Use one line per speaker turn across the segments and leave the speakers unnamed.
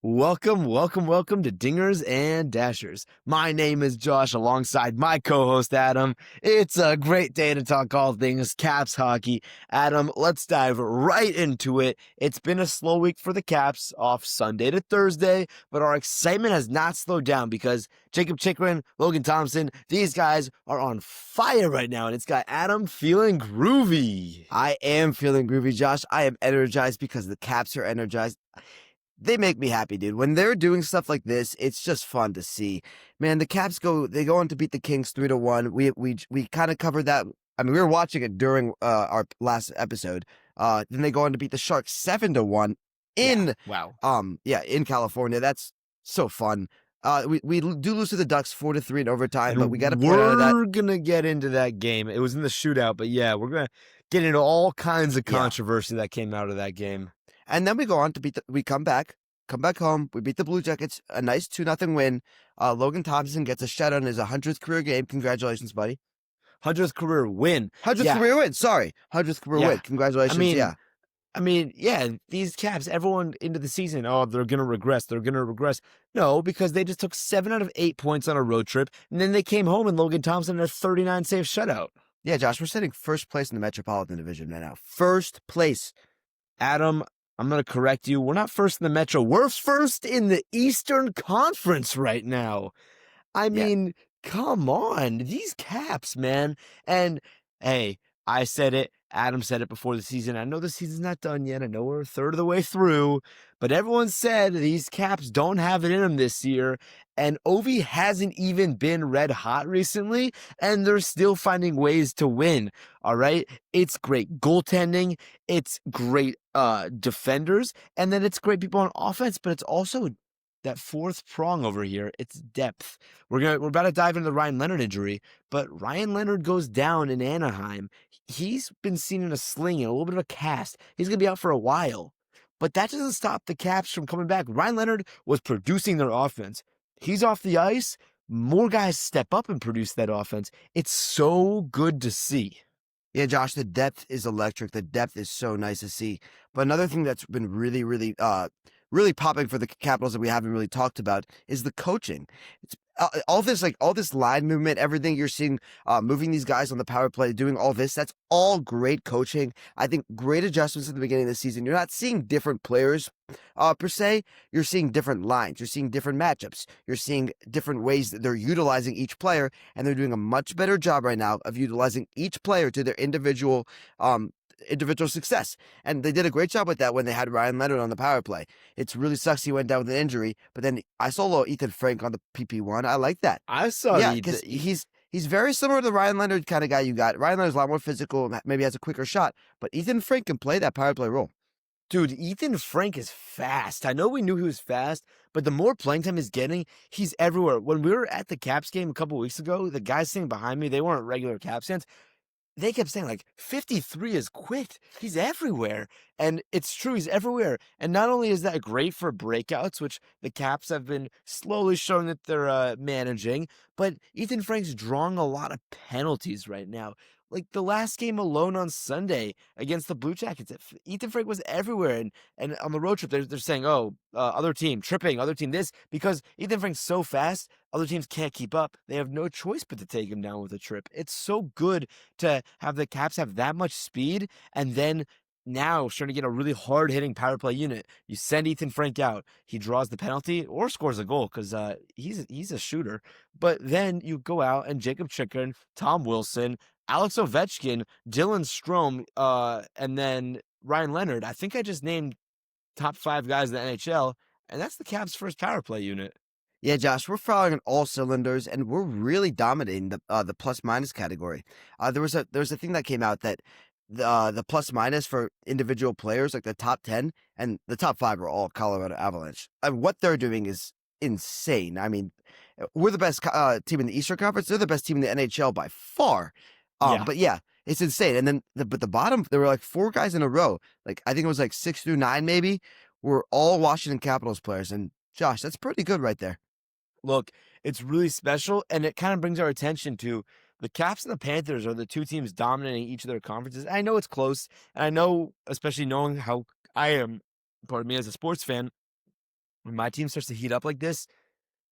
Welcome to Dingers and Dashers. My name is Josh alongside my co-host Adam. It's a great day to talk all things Caps hockey. Adam, let's dive right into it. It's been a slow week for the Caps off Sunday to Thursday, but our excitement has not slowed down because Jacob Chikrin, Logan Thompson, these guys are on fire right now, and it's got Adam feeling groovy.
I am feeling groovy, Josh. I am energized because the Caps are energized. They make me happy, dude. When they're doing stuff like this, it's just fun to see. Man, the Caps go on to beat the Kings 3-1. We kind of covered that. I mean, we were watching it during our last episode. Then they go on to beat the Sharks 7-1 in in California. That's so fun. We do lose to the Ducks 4-3 in overtime, but we got to point out of that.
We're gonna get into that game. It was in the shootout, but yeah, we're gonna get into all kinds of controversy that came out of that game.
And then we go on to we come back home. We beat the Blue Jackets, a nice 2-0 win. Logan Thompson gets a shutout in his 100th career game. Congratulations, buddy.
100th career win.
100th career win. Sorry. 100th career win. Congratulations.
I mean, these Caps, everyone into the season, they're going to regress. They're going to regress. No, because they just took 7 out of 8 points on a road trip, and then they came home and Logan Thompson had a 39 save shutout.
Yeah, Josh, we're sitting first place in the Metropolitan Division right now. First place.
Adam, I'm going to correct you. We're not first in the Metro. We're first in the Eastern Conference right now. I mean, come on. These Caps, man. And, hey, I said it. Adam said it before the season. I know the season's not done yet. I know we're a third of the way through. But everyone said these Caps don't have it in them this year. And Ovi hasn't even been red hot recently. And they're still finding ways to win. All right? It's great goaltending. It's great defenders. And then it's great people on offense. But it's also that fourth prong over here, it's depth. We're about to dive into the Ryan Leonard injury, but Ryan Leonard goes down in Anaheim. He's been seen in a sling and a little bit of a cast. He's going to be out for a while. But that doesn't stop the Caps from coming back. Ryan Leonard was producing their offense. He's off the ice. More guys step up and produce that offense. It's so good to see.
Yeah, Josh, the depth is electric. The depth is so nice to see. But another thing that's been really popping for the Capitals that we haven't really talked about is the coaching. It's all this line movement, everything you're seeing, moving these guys on the power play, doing all this. That's all great coaching. I think great adjustments at the beginning of the season. You're not seeing different players per se. You're seeing different lines. You're seeing different matchups. You're seeing different ways that they're utilizing each player, and they're doing a much better job right now of utilizing each player to their individual success. And they did a great job with that when they had Ryan Leonard on the power play. It's really sucks he went down with an injury, but then I saw a little Ethan Frank on the PP1. I like that.
I saw
because he's very similar to the Ryan Leonard kind of guy you got. Ryan Leonard's a lot more physical, maybe has a quicker shot, but Ethan Frank can play that power play role.
Dude, Ethan Frank is fast. I know we knew he was fast, but the more playing time he's getting, he's everywhere. When we were at the Caps game a couple weeks ago, the guys sitting behind me, they weren't regular Caps fans. They kept saying, like, 53 is quick. He's everywhere. And it's true, he's everywhere. And not only is that great for breakouts, which the Caps have been slowly showing that they're managing, but Ethan Frank's drawing a lot of penalties right now. Like the last game alone on Sunday against the Blue Jackets, Ethan Frank was everywhere. And on the road trip, they're saying, other team tripping, other team this, because Ethan Frank's so fast, other teams can't keep up. They have no choice but to take him down with a trip. It's so good to have the Caps have that much speed, and then now starting to get a really hard-hitting power play unit. You send Ethan Frank out, he draws the penalty or scores a goal because he's a shooter. But then you go out and Jacob Chikrin, Tom Wilson, Alex Ovechkin, Dylan Strome, and then Ryan Leonard. I think I just named top 5 guys in the NHL, and that's the Caps' first power play unit.
Yeah, Josh, we're firing on all cylinders, and we're really dominating the plus minus category. There was a thing that came out that the plus minus for individual players, like the top 10 and the top 5 are all Colorado Avalanche. And what they're doing is insane. I mean, we're the best team in the Eastern Conference. They're the best team in the NHL by far. But yeah, it's insane. And then the bottom, there were like 4 guys in a row. Like I think it was like 6 through 9 maybe, were all Washington Capitals players. And Josh, that's pretty good right there.
Look, it's really special, and it kind of brings our attention to the Caps and the Panthers are the 2 teams dominating each of their conferences. I know it's close, and I know, especially knowing how I am, pardon me, as a sports fan, when my team starts to heat up like this,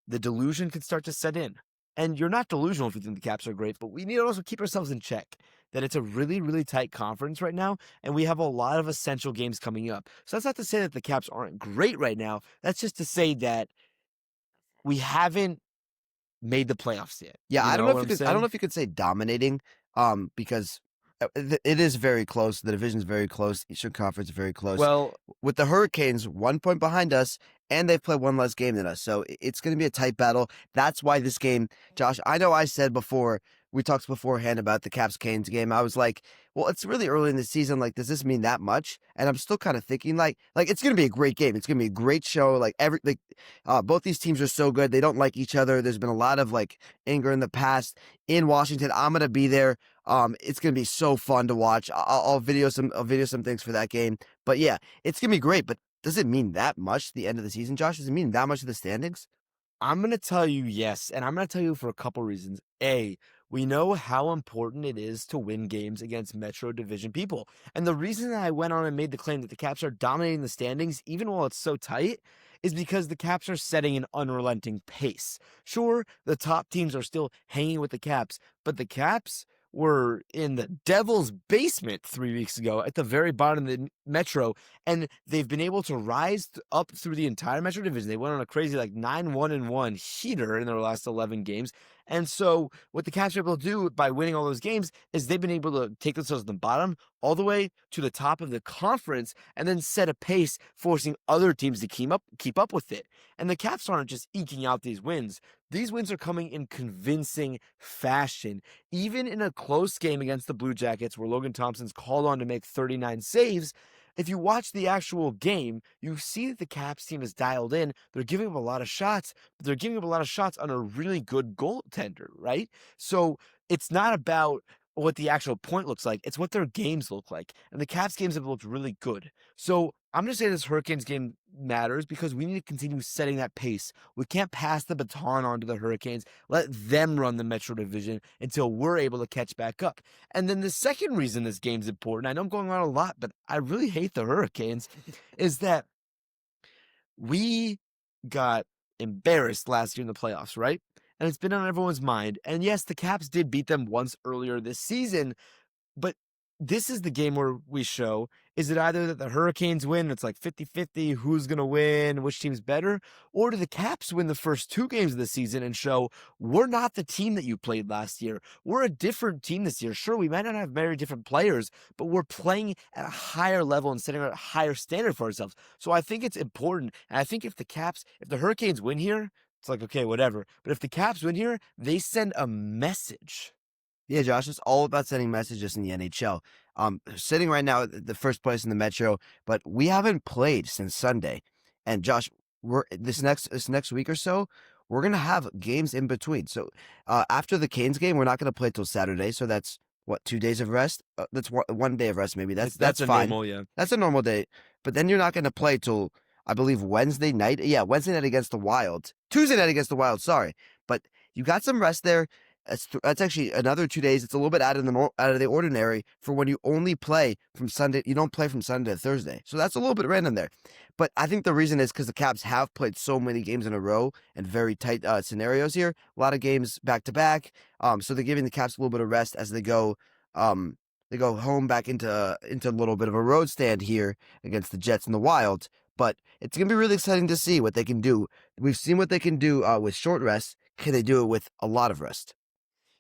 the delusion could start to set in. And you're not delusional if you think the Caps are great, but we need to also keep ourselves in check that it's a really, really tight conference right now, and we have a lot of essential games coming up. So that's not to say that the Caps aren't great right now. That's just to say that we haven't made the playoffs yet.
Yeah,
You
I don't know
know
if
what
you
I'm
could. I don't know
saying?
if you could say dominating, because it is very close. The division's very close. Eastern Conference is very close.
Well,
With the Hurricanes 1 point behind us, and they've played one less game than us, so it's going to be a tight battle. That's why this game, Josh. I know I said before we talked beforehand about the Caps Canes game. I was like, well, it's really early in the season. Like, does this mean that much? And I'm still kind of thinking like it's going to be a great game. It's going to be a great show. Both these teams are so good. They don't like each other. There's been a lot of like anger in the past in Washington. I'm going to be there. It's going to be so fun to watch. I'll video some things for that game. But yeah, it's going to be great. But does it mean that much at the end of the season, Josh? Does it mean that much of the standings?
I'm going to tell you yes, and I'm going to tell you for a couple reasons. A, we know how important it is to win games against Metro Division people. And the reason that I went on and made the claim that the Caps are dominating the standings, even while it's so tight, is because the Caps are setting an unrelenting pace. Sure, the top teams are still hanging with the Caps, but the Caps were in the devil's basement 3 weeks ago at the very bottom of the Metro, and they've been able to rise up through the entire Metro division. They went on a crazy like 9-1-1 heater in their last 11 games. And so what the Caps are able to do by winning all those games is they've been able to take themselves from the bottom all the way to the top of the conference and then set a pace, forcing other teams to keep up with it. And the Caps aren't just eking out these wins. These wins are coming in convincing fashion. Even in a close game against the Blue Jackets, where Logan Thompson's called on to make 39 saves, if you watch the actual game, you see that the Caps team is dialed in. They're giving up a lot of shots, but they're giving up a lot of shots on a really good goaltender, right? So it's not about what the actual point looks like. It's what their games look like. And the Caps games have looked really good. So I'm going to say this Hurricanes game matters because we need to continue setting that pace. We can't pass the baton on to the Hurricanes. Let them run the Metro Division until we're able to catch back up. And then the second reason this game's important, I know I'm going on a lot, but I really hate the Hurricanes, is that we got embarrassed last year in the playoffs, right? And it's been on everyone's mind. And yes, the Caps did beat them once earlier this season, but this is the game where we show, is it either that the Hurricanes win, it's like 50-50, who's going to win, which team's better, or do the Caps win the first two games of the season and show, we're not the team that you played last year. We're a different team this year. Sure, we might not have very different players, but we're playing at a higher level and setting a higher standard for ourselves. So I think it's important. And I think if the Hurricanes win here, it's like, okay, whatever. But if the Caps win here, they send a message.
Yeah, Josh, it's all about sending messages in the NHL. Sitting right now at the first place in the Metro, but we haven't played since Sunday. And Josh, we're this next week or so, we're gonna have games in between. So after the Canes game, we're not gonna play till Saturday. So that's what, 2 days of rest. That's one day of rest, maybe. That's
That's a
fine.
normal, yeah.
That's a normal day. But then you're not gonna play till I believe Wednesday night. Yeah, Wednesday night against the Wild. Tuesday night against the Wild. Sorry, but you got some rest there. That's actually another 2 days. It's a little bit out of the ordinary for when you only play from Sunday. You don't play from Sunday to Thursday, so that's a little bit random there. But I think the reason is because the Caps have played so many games in a row and very tight scenarios here. A lot of games back to back. So they're giving the Caps a little bit of rest as they go. They go home back into a little bit of a road stand here against the Jets and the Wild. But it's gonna be really exciting to see what they can do. We've seen what they can do with short rest. Can they do it with a lot of rest?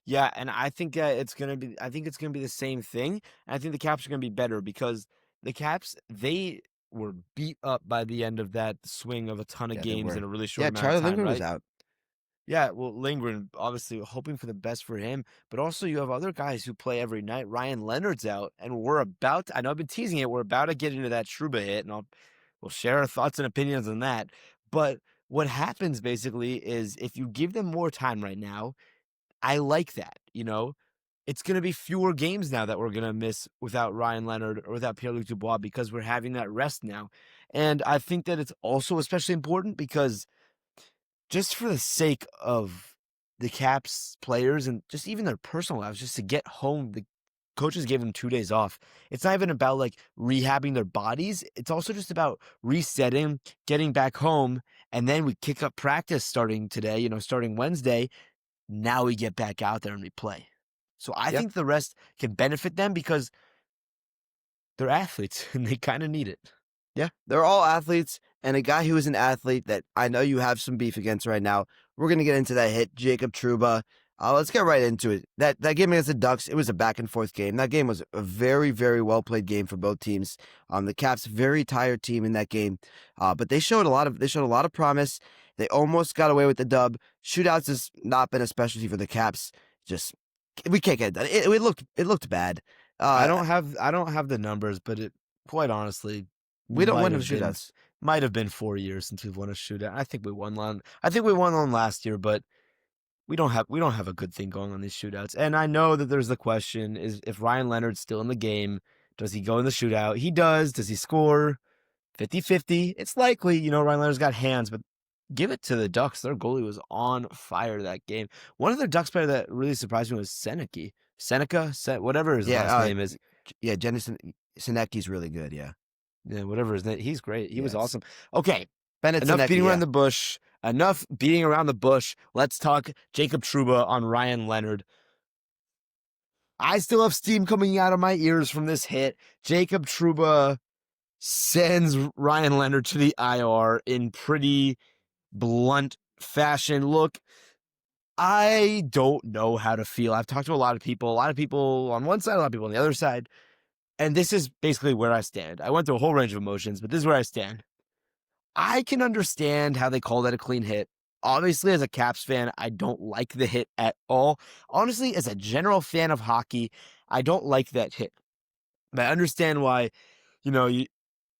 Yeah, and I think I think it's gonna be the same thing. And I think the Caps are gonna be better because the Caps, they were beat up by the end of that swing of a ton of
Yeah, they
games in
were.
a really short
Yeah,
amount of
Charlie
time,
Lindgren was
right?
out.
Yeah, well, Lindgren, obviously hoping for the best for him, but also you have other guys who play every night. Ryan Leonard's out, and I know I've been teasing it, we're about to get into that Trouba hit, and we'll share our thoughts and opinions on that. But what happens basically is if you give them more time right now, I like that, you know? It's gonna be fewer games now that we're gonna miss without Ryan Leonard or without Pierre-Luc Dubois because we're having that rest now. And I think that it's also especially important because just for the sake of the Caps players and just even their personal lives, just to get home coaches gave them 2 days off. It's not even about like rehabbing their bodies. It's also just about resetting, getting back home, and then we kick up practice starting today, starting Wednesday. Now we get back out there and we play. So I
Yeah.
think the rest can benefit them because they're athletes and they kind of need it.
Yeah, they're all athletes, and a guy who is an athlete that I know you have some beef against right now. We're gonna get into that hit, Jacob Trouba. Let's get right into it. That game against the Ducks, it was a back and forth game. That game was a very, very well played game for both teams. The Caps, very tired team in that game, but they showed a lot of promise. They almost got away with the dub. Shootouts has not been a specialty for the Caps. Just we can't get it done. It looked bad.
I
Uh,
don't have the numbers, but it quite honestly
we don't
might
win in
have been
shootouts.
might have been 4 years since we've won a shootout. I think we won one last year, but we don't have a good thing going on these shootouts. And I know that there's the question is if Ryan Leonard's still in the game, does he go in the shootout? He does. Does he score 50-50? It's likely, Ryan Leonard's got hands, but give it to the Ducks. Their goalie was on fire that game. One of their Ducks player that really surprised me was whatever his
Yeah,
last name is.
yeah, Jennison Senecki's really good. Yeah,
Yeah, whatever his name. He's great. He was
yes,
awesome. Okay,
Bennett
enough
Senecki.
beating around
Yeah,
the bush. Enough beating around the bush. Let's talk Jacob Trouba on Ryan Leonard. I still have steam coming out of my ears from this hit. Jacob Trouba sends Ryan Leonard to the IR in pretty blunt fashion. Look, I don't know how to feel. I've talked to a lot of people on one side, a lot of people on the other side, and this is basically where I stand. I went through a whole range of emotions, but this is where I stand. I can understand how they call that a clean hit. Obviously, as a Caps fan, I don't like the hit at all. Honestly, as a general fan of hockey, I don't like that hit. But I understand why, you know, you,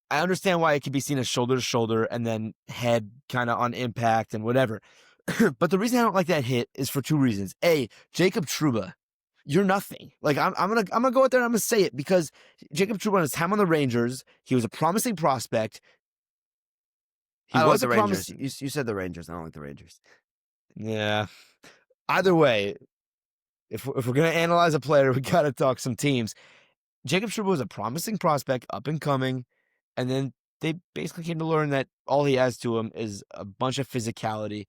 I understand why it could be seen as shoulder to shoulder and then head kind of on impact and whatever. But the reason I don't like that hit is for two reasons. A, Jacob Trouba, you're nothing. Like I'm gonna go out there and I'm gonna say it because Jacob Trouba on his time on the Rangers, he was a promising prospect. He
I don't like
was
the
a
Rangers.
promise.
You said the Rangers. I don't like the Rangers.
Yeah. Either way, if we're gonna analyze a player, we gotta talk some teams. Jacob Trouba was a promising prospect, up and coming, and then they basically came to learn that all he has to him is a bunch of physicality.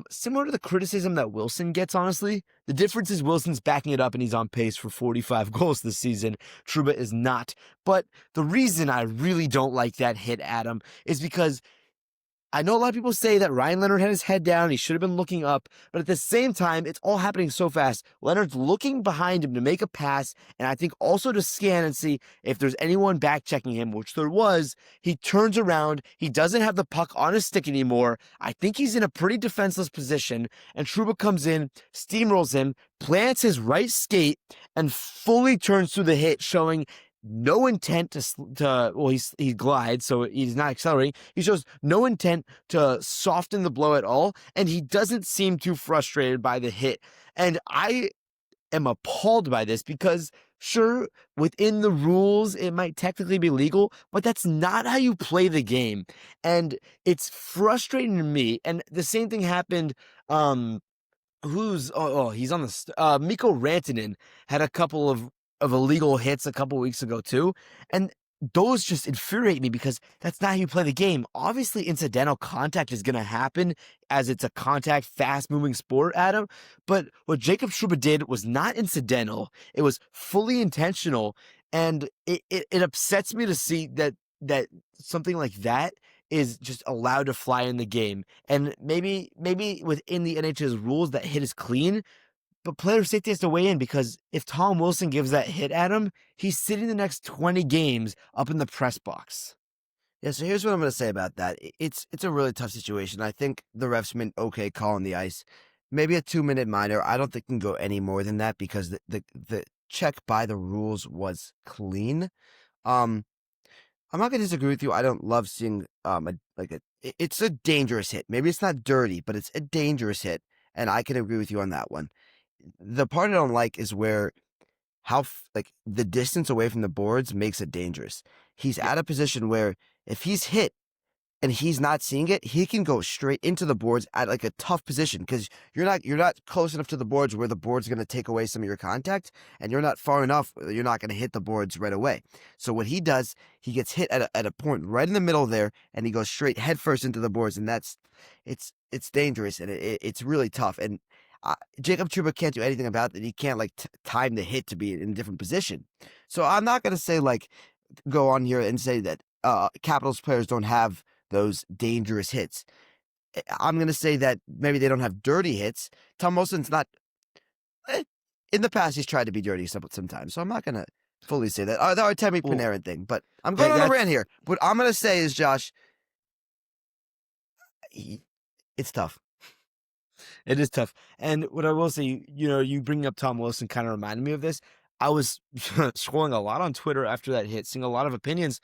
Similar to the criticism that Wilson gets, honestly. The difference is Wilson's backing it up and he's on pace for 45 goals this season. Trouba is not. But the reason I really don't like that hit, Adam, is because I know a lot of people say that Ryan Leonard had his head down. He should have been looking up. But at the same time, it's all happening so fast. Leonard's looking behind him to make a pass. And I think also to scan and see if there's anyone back checking him, which there was. He turns around. He doesn't have the puck on his stick anymore. I think he's in a pretty defenseless position. And Trouba comes in, steamrolls him, plants his right skate, and fully turns through the hit, showing no intent he glides, so he's not accelerating. He shows no intent to soften the blow at all, and he doesn't seem too frustrated by the hit. And I am appalled by this because, sure, within the rules, it might technically be legal, but that's not how you play the game. And it's frustrating to me. And the same thing happened, he's on the Mikko Rantanen had a couple of illegal hits a couple weeks ago too, and those just infuriate me because that's not how you play the game. Obviously, incidental contact is going to happen as it's a contact, fast-moving sport, Adam. But what Jacob Trouba did was not incidental; it was fully intentional, and it upsets me to see that something like that is just allowed to fly in the game. And maybe within the NHL's rules, that hit is clean, but player safety has to weigh in because if Tom Wilson gives that hit at him, he's sitting the next 20 games up in the press box.
Yeah, so here's what I'm going to say about that. It's a really tough situation. I think the refs been okay calling the ice. Maybe a 2-minute minor. I don't think can go any more than that because the check by the rules was clean. I'm not going to disagree with you. I don't love seeing it's a dangerous hit. Maybe it's not dirty, but it's a dangerous hit, and I can agree with you on that one. The part I don't like is where the distance away from the boards makes it dangerous. He's
Yeah.
at a position where if he's hit, and he's not seeing it, he can go straight into the boards at like a tough position because you're not close enough to the boards where the board's going to take away some of your contact, and you're not far enough. You're not going to hit the boards right away. So what he does, he gets hit at a point right in the middle there, and he goes straight headfirst into the boards, and it's dangerous, and it's really tough. And Jacob Trouba can't do anything about it. He can't like time the hit to be in a different position. So I'm not going to say like go on here and say that Capitals players don't have those dangerous hits. I'm going to say that maybe they don't have dirty hits. Tom Wilson's not. In the past, he's tried to be dirty sometimes, so I'm not going to fully say that. The Artemi Panarin thing, but I'm going on a rant here. What I'm going to say is, Josh, it's tough.
It is tough. And what I will say, you bringing up Tom Wilson kind of reminded me of this. I was scrolling a lot on Twitter after that hit, seeing a lot of opinions.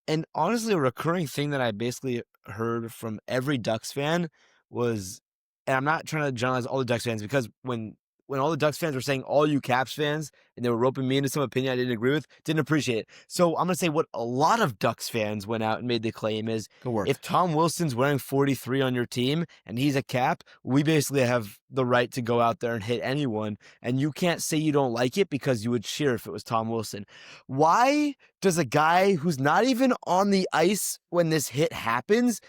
And honestly, a recurring thing that I basically heard from every Ducks fan was, and I'm not trying to generalize all the Ducks fans, because when all the Ducks fans were saying all you Caps fans, and they were roping me into some opinion I didn't agree with, didn't appreciate it. So I'm going to say what a lot of Ducks fans went out and made the claim is, if Tom Wilson's wearing 43 on your team and he's a Cap, we basically have the right to go out there and hit anyone. And you can't say you don't like it because you would cheer if it was Tom Wilson. Why does a guy who's not even on the ice when this hit happens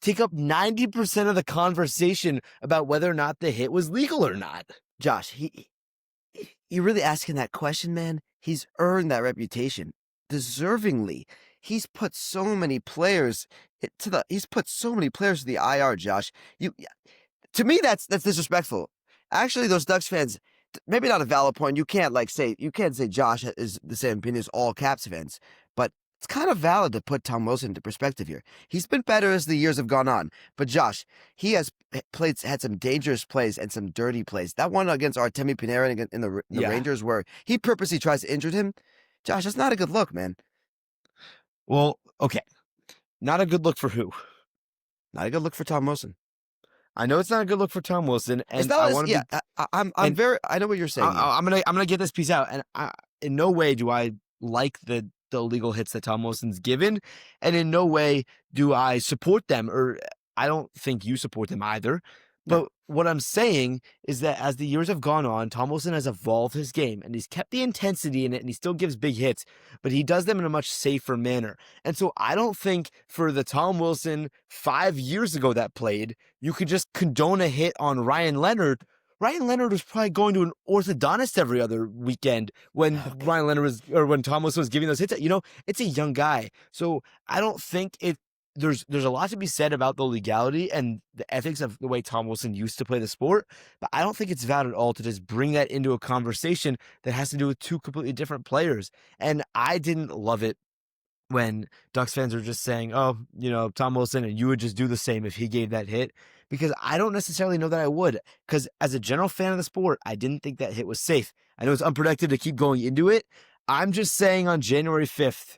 take up 90% of the conversation about whether or not the hit was legal or not?
Josh, you're really asking that question, man? He's earned that reputation deservingly. He's put so many players to the IR, Josh. To me, that's disrespectful. Actually, those Ducks fans, maybe not a valid point. You can't say Josh is the same opinion as all Caps fans, but it's kind of valid to put Tom Wilson into perspective here. He's been better as the years have gone on. But Josh, he has had some dangerous plays and some dirty plays. That one against Artemi Panarin in the Rangers where he purposely tries to injure him. Josh, that's not a good look, man.
Well, okay. Not a good look for who?
Not a good look for Tom Wilson.
I know it's not a good look for Tom Wilson, and
I know what you're saying.
I'm gonna get this piece out, and in no way do I like the illegal hits that Tom Wilson's given, and in no way do I support them, or I don't think you support them either. But what I'm saying is that as the years have gone on, Tom Wilson has evolved his game, and he's kept the intensity in it, and he still gives big hits, but he does them in a much safer manner. And so I don't think for the Tom Wilson 5 years ago that played, you could just condone a hit on Ryan Leonard. Ryan Leonard was probably going to an orthodontist every other weekend when when Tom Wilson was giving those hits. It's a young guy. So I don't think there's a lot to be said about the legality and the ethics of the way Tom Wilson used to play the sport, but I don't think it's valid at all to just bring that into a conversation that has to do with two completely different players. And I didn't love it when Ducks fans are just saying, oh, Tom Wilson, and you would just do the same if he gave that hit, because I don't necessarily know that I would, because as a general fan of the sport, I didn't think that hit was safe. I know it's unproductive to keep going into it. I'm just saying on January 5th,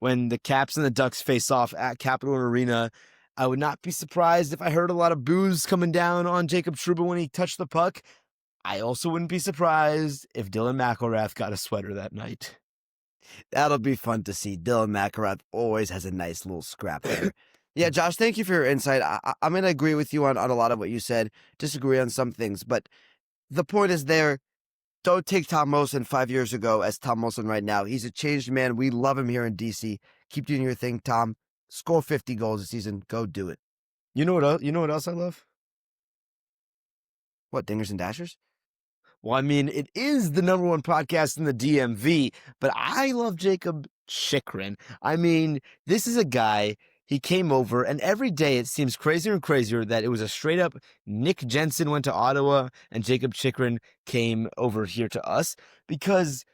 when the Caps and the Ducks face off at Capital Arena, I would not be surprised if I heard a lot of boos coming down on Jacob Trouba when he touched the puck. I also wouldn't be surprised if Dylan McElrath got a sweater that night.
That'll be fun to see. Dylan McElrath always has a nice little scrap there. Yeah, Josh, thank you for your insight. I'm going to agree with you on a lot of what you said, disagree on some things, but the point is there. Don't take Tom Wilson 5 years ago as Tom Wilson right now. He's a changed man. We love him here in DC. Keep doing your thing, Tom. Score 50 goals a season. Go do it.
You know what else I love?
What, Dingers and Dashers?
Well, I mean, it is the #1 podcast in the DMV, but I love Jacob Chychrun. I mean, this is a guy, he came over, and every day it seems crazier and crazier that it was a straight up Nick Jensen went to Ottawa and Jacob Chychrun came over here to us, because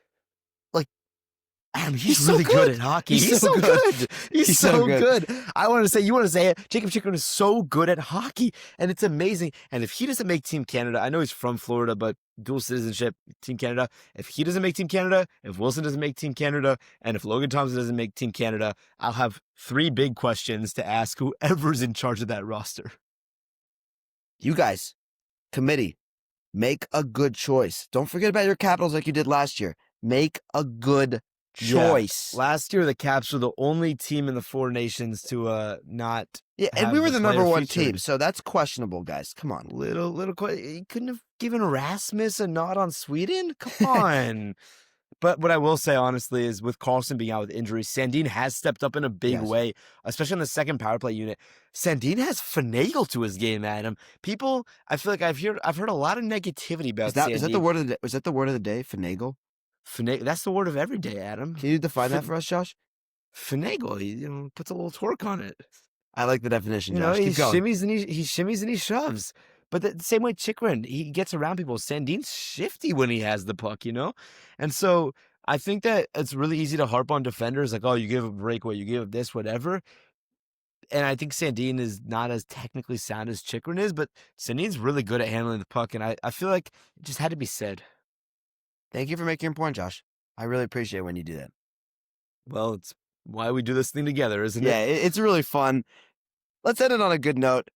he's really good at hockey. He's so good. He's so good. You want to say it. Jacob Chychrun is so good at hockey, and it's amazing. And if he doesn't make Team Canada, I know he's from Florida, but dual citizenship, Team Canada. If he doesn't make Team Canada, if Wilson doesn't make Team Canada, and if Logan Thompson doesn't make Team Canada, I'll have 3 big questions to ask whoever's in charge of that roster.
You guys, committee, make a good choice. Don't forget about your Capitals like you did last year. Make a good choice.
Last year, the Caps were the only team in the four nations to not.
Yeah, and
have
we were the number
player
one
featured.
team, so that's questionable, guys. Come on.
You couldn't have given Rasmus a nod on Sweden? Come on. But what I will say, honestly, is with Carlson being out with injury, Sandin has stepped up in a big way, especially on the second power play unit. Sandin has finagled to his game, Adam. People, I feel like I've heard a lot of negativity about Sandin.
Is that the word of the day? Was that the word of the day? Finagle?
That's the word of every day, Adam.
Can you define that for us, Josh?
Finagle. He puts a little torque on it.
I like the definition, Josh.
He
Keep going.
he shimmies and he shoves. But the same way Chychrun, he gets around people. Sandin's shifty when he has the puck, And so I think that it's really easy to harp on defenders like, oh, you give a breakaway, you give this, whatever. And I think Sandin is not as technically sound as Chychrun is, but Sandin's really good at handling the puck. And I feel like it just had to be said.
Thank you for making your point, Josh. I really appreciate when you do that.
Well, it's why we do this thing together, isn't it?
Yeah, it's really fun. Let's end it on a good note.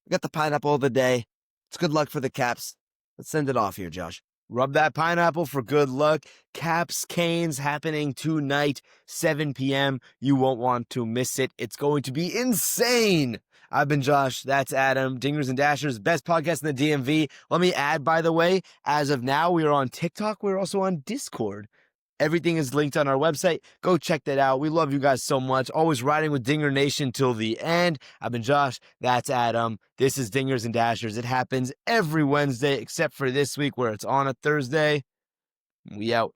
We got the pineapple of the day. It's good luck for the Caps. Let's send it off here, Josh.
Rub that pineapple for good luck. Caps Canes happening tonight, 7 p.m. You won't want to miss it. It's going to be insane. I've been Josh. That's Adam. Dingers and Dashers, best podcast in the DMV. Let me add, by the way, as of now, we are on TikTok. We're also on Discord. Everything is linked on our website. Go check that out. We love you guys so much. Always riding with Dinger Nation till the end. I've been Josh. That's Adam. This is Dingers and Dashers. It happens every Wednesday except for this week where it's on a Thursday. We out.